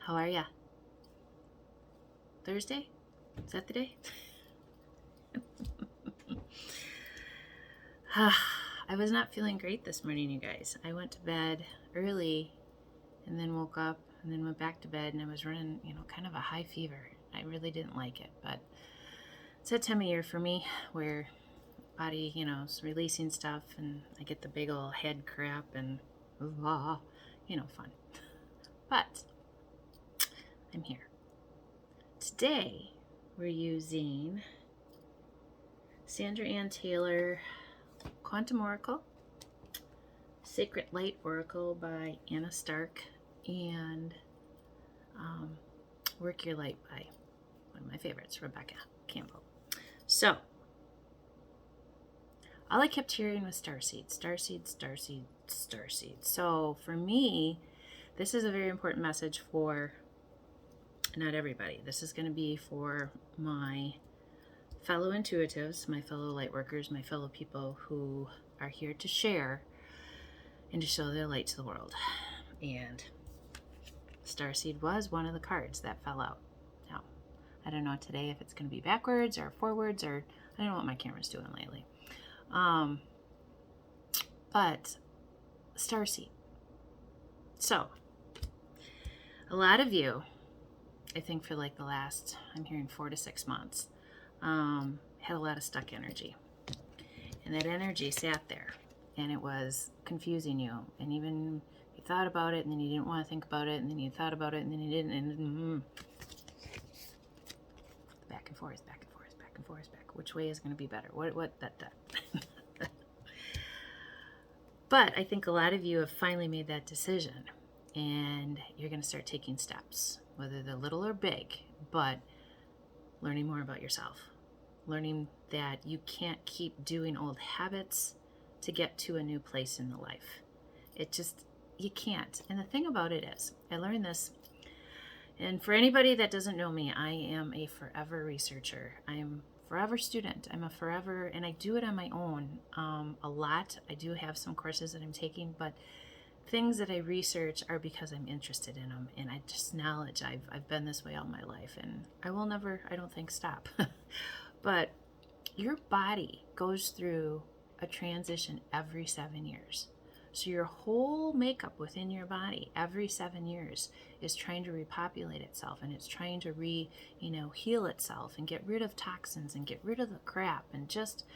How are ya? Thursday? Is that the day? I was not feeling great this morning, you guys. I went to bed early and then woke up and then went back to bed, and I was running, kind of a high fever. I really didn't like it, but it's that time of year for me where body, is releasing stuff, and I get the big old head crap and fun. But I'm here. Today we're using Sandra Ann Taylor Quantum Oracle, Sacred Light Oracle by Anna Stark, and Work Your Light by one of my favorites, Rebecca Campbell. So, all I kept hearing was Starseeds, Starseeds, Starseeds, Starseeds. So for me, this is a very important message for not everybody. This is going to be for my fellow intuitives, my fellow light workers, my fellow people who are here to share and to show their light to the world. And Starseed was one of the cards that fell out. Now, I don't know today if it's going to be backwards or forwards, or I don't know what my camera's doing lately. But Starseed. So, a lot of you, I think for like the last, I'm hearing 4 to 6 months, had a lot of stuck energy. And that energy sat there, and it was confusing you. And even you thought about it, and then you didn't want to think about it, and then you thought about it, and then you didn't, and back and forth, back and forth, back and forth, back. Which way is going to be better? That. But I think a lot of you have finally made that decision, and you're going to start taking steps, whether they're little or big, but learning more about yourself, learning that you can't keep doing old habits to get to a new place in the life. You can't. And the thing about it is, I learned this, and for anybody that doesn't know me, I am a forever researcher. I am forever student. I'm a forever, and I do it on my own a lot. I do have some courses that I'm taking, but things that I research are because I'm interested in them, and I just knowledge. I've been this way all my life, and I will never, I don't think, stop. But your body goes through a transition every 7 years. So your whole makeup within your body every 7 years is trying to repopulate itself, and it's trying to heal itself and get rid of toxins and get rid of the crap, and just,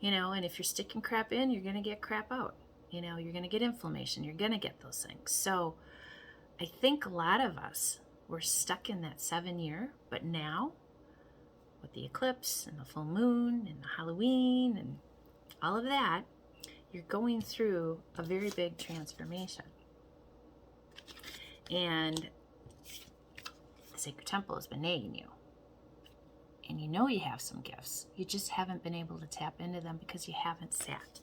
and if you're sticking crap in, you're going to get crap out. You're going to get inflammation. You're going to get those things. So I think a lot of us were stuck in that 7 year, but now with the eclipse and the full moon and the Halloween and all of that, you're going through a very big transformation. And the Sacred Temple has been nagging you. And you have some gifts. You just haven't been able to tap into them because you haven't sat.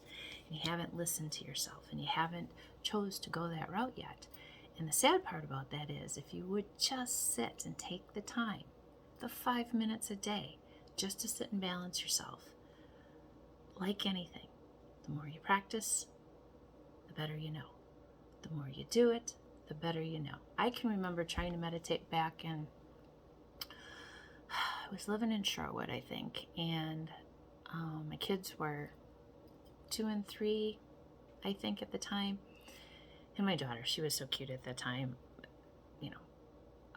And you haven't listened to yourself. And you haven't chose to go that route yet. And the sad part about that is, if you would just sit and take the time, the 5 minutes a day, just to sit and balance yourself. Like anything, the more you practice, the better you know. The more you do it, the better you know. I can remember trying to meditate back in, I was living in Sherwood, I think, and my kids were 2 and 3, I think, at the time. And my daughter, she was so cute at that time,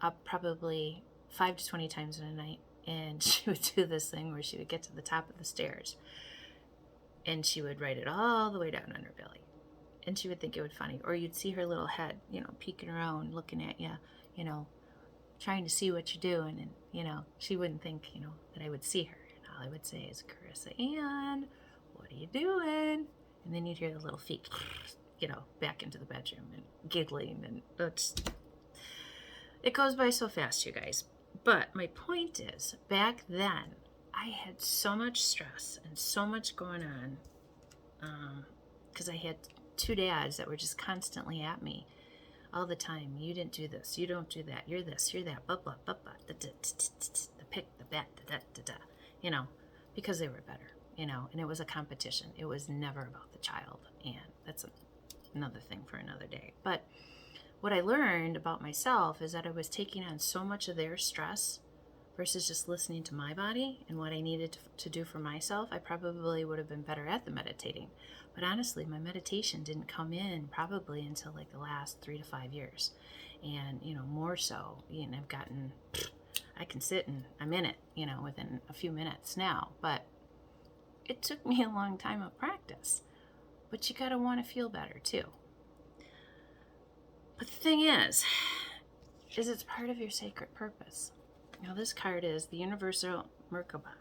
up probably 5 to 20 times in a night. And she would do this thing where she would get to the top of the stairs, and she would write it all the way down on her belly. And she would think it would funny. Or you'd see her little head, peeking around, looking at you, trying to see what you're doing. And, she wouldn't think, that I would see her. And all I would say is, Carissa Ann, what are you doing? And then you'd hear the little feet, back into the bedroom and giggling. And it goes by so fast, you guys. But my point is, back then, I had so much stress and so much going on because I had 2 dads that were just constantly at me all the time. You didn't do this. You don't do that. You're this. You're that. Blah, blah, blah, blah. The pick, the bat, da, because they were better, and it was a competition. It was never about the child. And that's another thing for another day. But what I learned about myself is that I was taking on so much of their stress versus just listening to my body and what I needed to do for myself. I probably would have been better at the meditating. But honestly, my meditation didn't come in probably until like the last 3 to 5 years. And, more so, I've gotten, I can sit and I'm in it, within a few minutes now. But it took me a long time of practice. But you got to want to feel better too. But the thing is it's part of your sacred purpose. Now this card is the Universal Merkaba.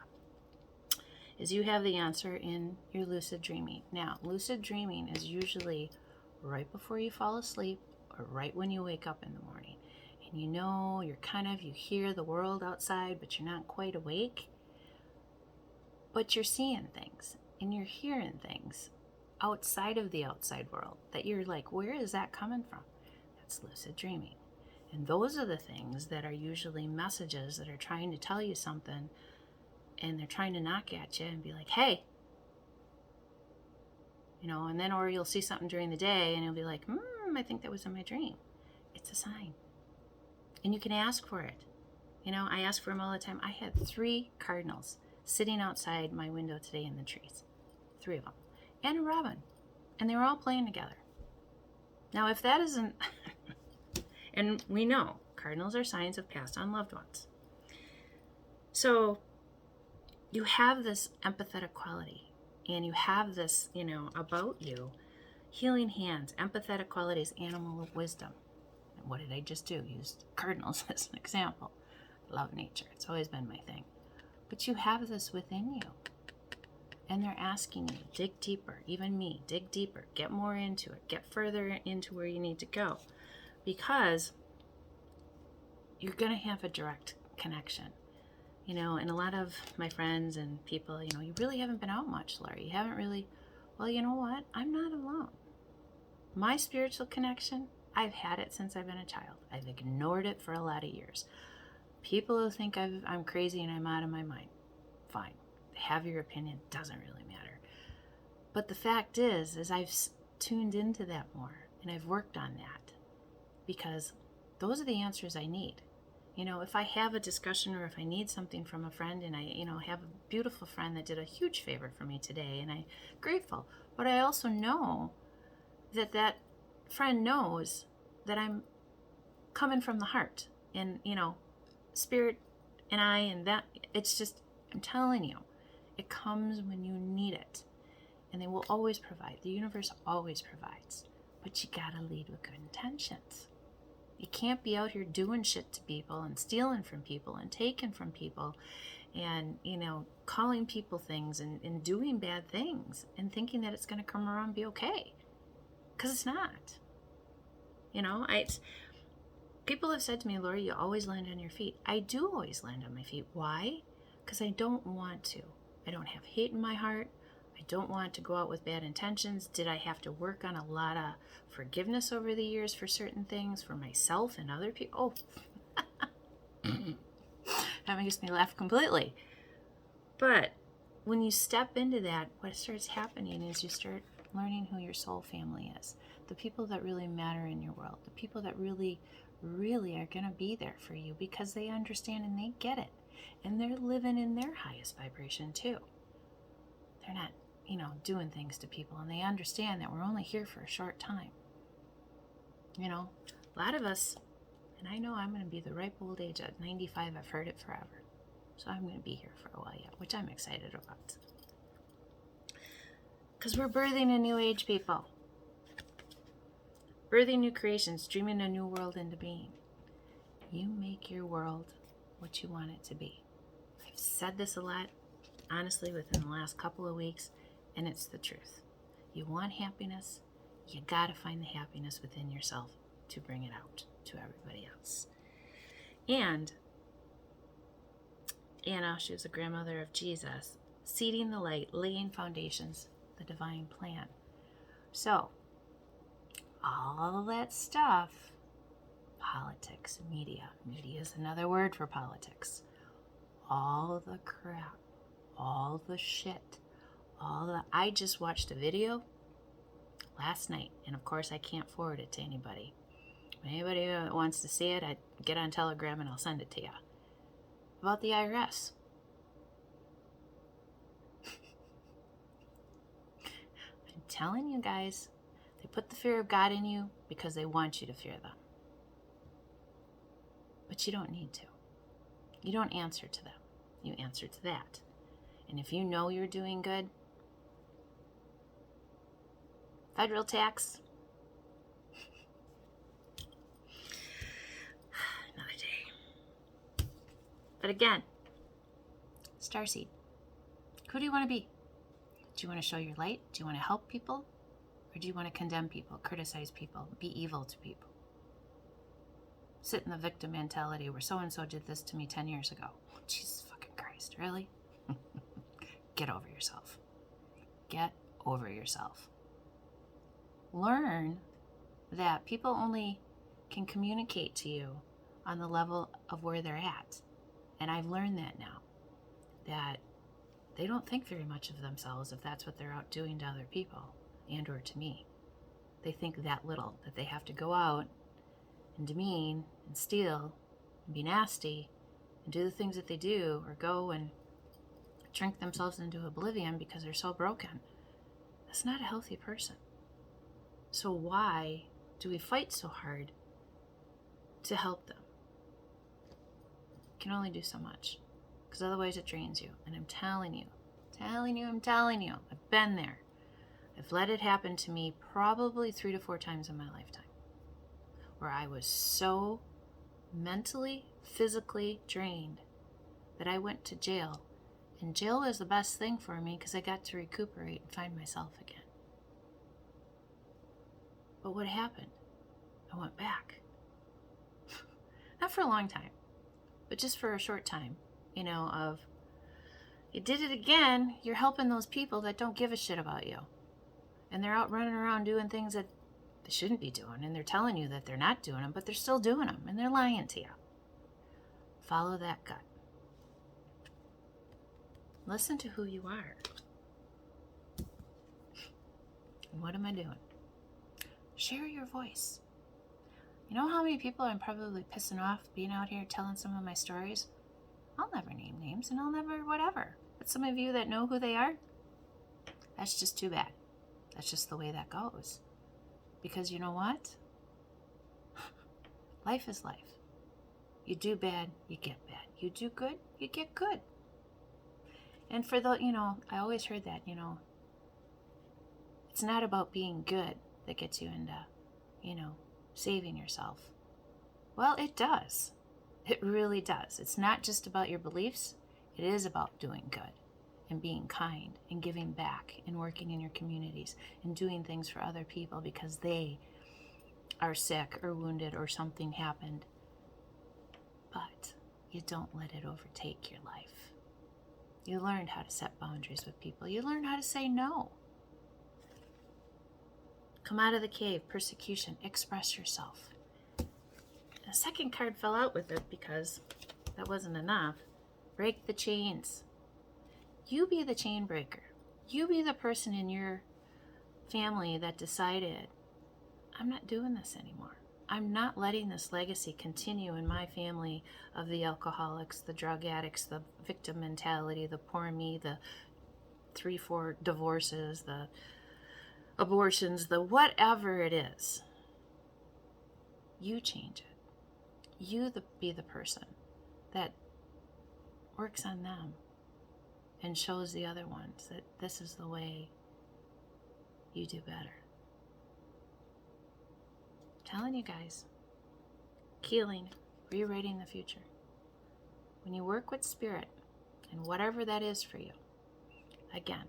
Is you have the answer in your lucid dreaming. Now, lucid dreaming is usually right before you fall asleep or right when you wake up in the morning. And you hear the world outside, but you're not quite awake. But you're seeing things and you're hearing things outside of the outside world that you're like, where is that coming from? That's lucid dreaming. And those are the things that are usually messages that are trying to tell you something, and they're trying to knock at you and be like, hey, and then, or you'll see something during the day and you'll be like, I think that was in my dream. It's a sign. And you can ask for it. I ask for them all the time. I had 3 cardinals sitting outside my window today in the trees. 3 of them. And a robin. And they were all playing together. Now, if that isn't, and we know cardinals are signs of passed on loved ones. So you have this empathetic quality, and you have this, about you, healing hands, empathetic qualities, animal wisdom. And what did I just do? Used cardinals as an example. Love nature. It's always been my thing. But you have this within you. And they're asking you, dig deeper, even me, dig deeper, get more into it, get further into where you need to go. Because you're going to have a direct connection. And a lot of my friends and people, you really haven't been out much, Laurie. You haven't really, well, you know what? I'm not alone. My spiritual connection, I've had it since I've been a child. I've ignored it for a lot of years. People who think I'm crazy and I'm out of my mind, fine. Have your opinion, doesn't really matter. But the fact is I've tuned into that more, and I've worked on that, because those are the answers I need. If I have a discussion or if I need something from a friend, and I have a beautiful friend that did a huge favor for me today, and I'm grateful, but I also know that friend knows that I'm coming from the heart, and spirit and I, and that, it's just, I'm telling you, it comes when you need it. And they will always provide. The universe always provides. But you gotta lead with good intentions. You can't be out here doing shit to people and stealing from people and taking from people and, calling people things and doing bad things and thinking that it's gonna come around and be okay. Because it's not. People have said to me, Lori, you always land on your feet. I do always land on my feet. Why? Because I don't want to. I don't have hate in my heart. I don't want to go out with bad intentions. Did I have to work on a lot of forgiveness over the years for certain things, for myself and other people? Oh, that makes me laugh completely. But when you step into that, what starts happening is you start learning who your soul family is. The people that really matter in your world. The people that really, really are going to be there for you because they understand and they get it. And they're living in their highest vibration too. They're not, doing things to people, and they understand that we're only here for a short time. A lot of us, and I know I'm going to be the ripe old age at 95. I've heard it forever. So I'm going to be here for a while yet, which I'm excited about. Because we're birthing a new age, people. Birthing new creations, dreaming a new world into being. You make your world what you want it to be. I've said this a lot, honestly, within the last couple of weeks, and it's the truth. You want happiness, you gotta find the happiness within yourself to bring it out to everybody else. And Anna, she was the grandmother of Jesus, seeding the light, laying foundations, the divine plan. So, all that stuff, politics, media is another word for politics. All the crap, all the shit, I just watched a video last night, and of course I can't forward it to anybody. Anybody that wants to see it, I'd get on Telegram and I'll send it to you. About the IRS. I'm telling you guys, they put the fear of God in you because they want you to fear them. But you don't need to. You don't answer to them. You answer to that. And if you know you're doing good, federal tax, another day. But again, Starseed, who do you want to be? Do you want to show your light? Do you want to help people? Or do you want to condemn people, criticize people, be evil to people? Sit in the victim mentality where so-and-so did this to me 10 years ago. Oh, Jesus fucking Christ, really? Get over yourself. Get over yourself. Learn that people only can communicate to you on the level of where they're at. And I've learned that now, that they don't think very much of themselves if that's what they're out doing to other people and or to me. They think that little, that they have to go out and demean and steal and be nasty and do the things that they do, or go and drink themselves into oblivion because they're so broken. That's not a healthy person. So why do we fight so hard to help them? You can only do so much, because otherwise it drains you. And I'm telling you, I've been there. I've let it happen to me probably 3 to 4 times in my lifetime, where I was so mentally, physically drained that I went to jail. And jail was the best thing for me because I got to recuperate and find myself again. But what happened? I went back. Not for a long time, but just for a short time, of you did it again, you're helping those people that don't give a shit about you. And they're out running around doing things that they shouldn't be doing, and they're telling you that they're not doing them, but they're still doing them, and they're lying to you. Follow that gut. Listen to who you are. And what am I doing? Share your voice. You know how many people I'm probably pissing off being out here telling some of my stories? I'll never name names, and I'll never whatever. But some of you that know who they are, that's just too bad. That's just the way that goes. Because you know what? Life is life. You do bad, you get bad. You do good, you get good. And for the, I always heard that, it's not about being good that gets you into, saving yourself. Well, it does. It really does. It's not just about your beliefs. It is about doing good and being kind and giving back and working in your communities and doing things for other people because they are sick or wounded or something happened. But you don't let it overtake your life. You learned how to set boundaries with people. You learned how to say no. Come out of the cave, persecution, express yourself. The second card fell out with it because that wasn't enough. Break the chains. You be the chain breaker. You be the person in your family that decided, I'm not doing this anymore. I'm not letting this legacy continue in my family of the alcoholics, the drug addicts, the victim mentality, the poor me, the 3-4 divorces, the abortions, the whatever it is. You change it. You be the person that works on them and shows the other ones that this is the way you do better. I'm telling you guys, healing, rewriting the future. When you work with spirit and whatever that is for you, again,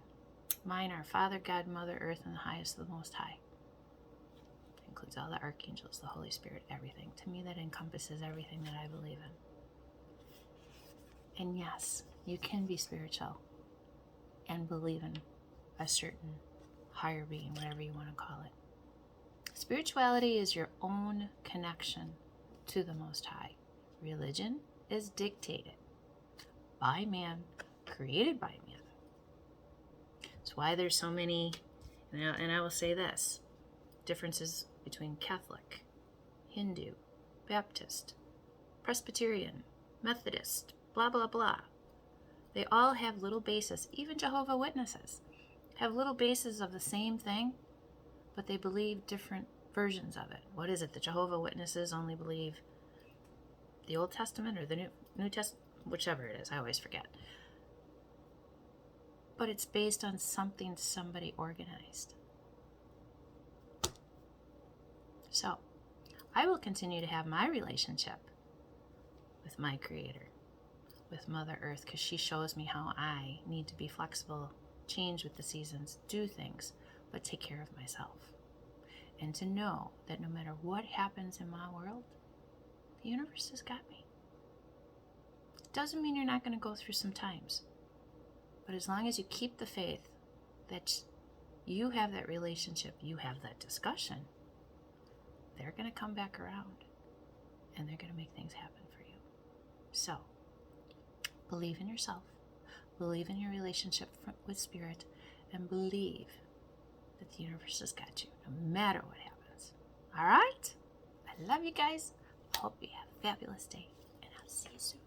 mine are Father, God, Mother, Earth, and the highest, the Most High. It includes all the archangels, the Holy Spirit, everything. To me, that encompasses everything that I believe in. And yes, you can be spiritual and believe in a certain higher being, whatever you want to call it. Spirituality is your own connection to the Most High. Religion is dictated by man, created by man. That's why there's so many, and I will say this, differences between Catholic Hindu, Baptist, Presbyterian, Methodist, blah, blah, blah. They all have little bases. Even Jehovah's Witnesses have little bases of the same thing, but they believe different versions of it. What is it? The Jehovah's Witnesses only believe the Old Testament or the New Testament, whichever it is. I always forget. But it's based on something somebody organized. So, I will continue to have my relationship with my Creator, with Mother Earth, because she shows me how I need to be flexible, change with the seasons, do things, but take care of myself. And to know that no matter what happens in my world, the universe has got me. Doesn't mean you're not going to go through some times. But as long as you keep the faith that you have that relationship, you have that discussion, they're going to come back around and they're going to make things happen for you. So, believe in yourself, believe in your relationship with Spirit, and believe that the universe has got you no matter what happens. All right? I love you guys. Hope you have a fabulous day, and I'll see you soon.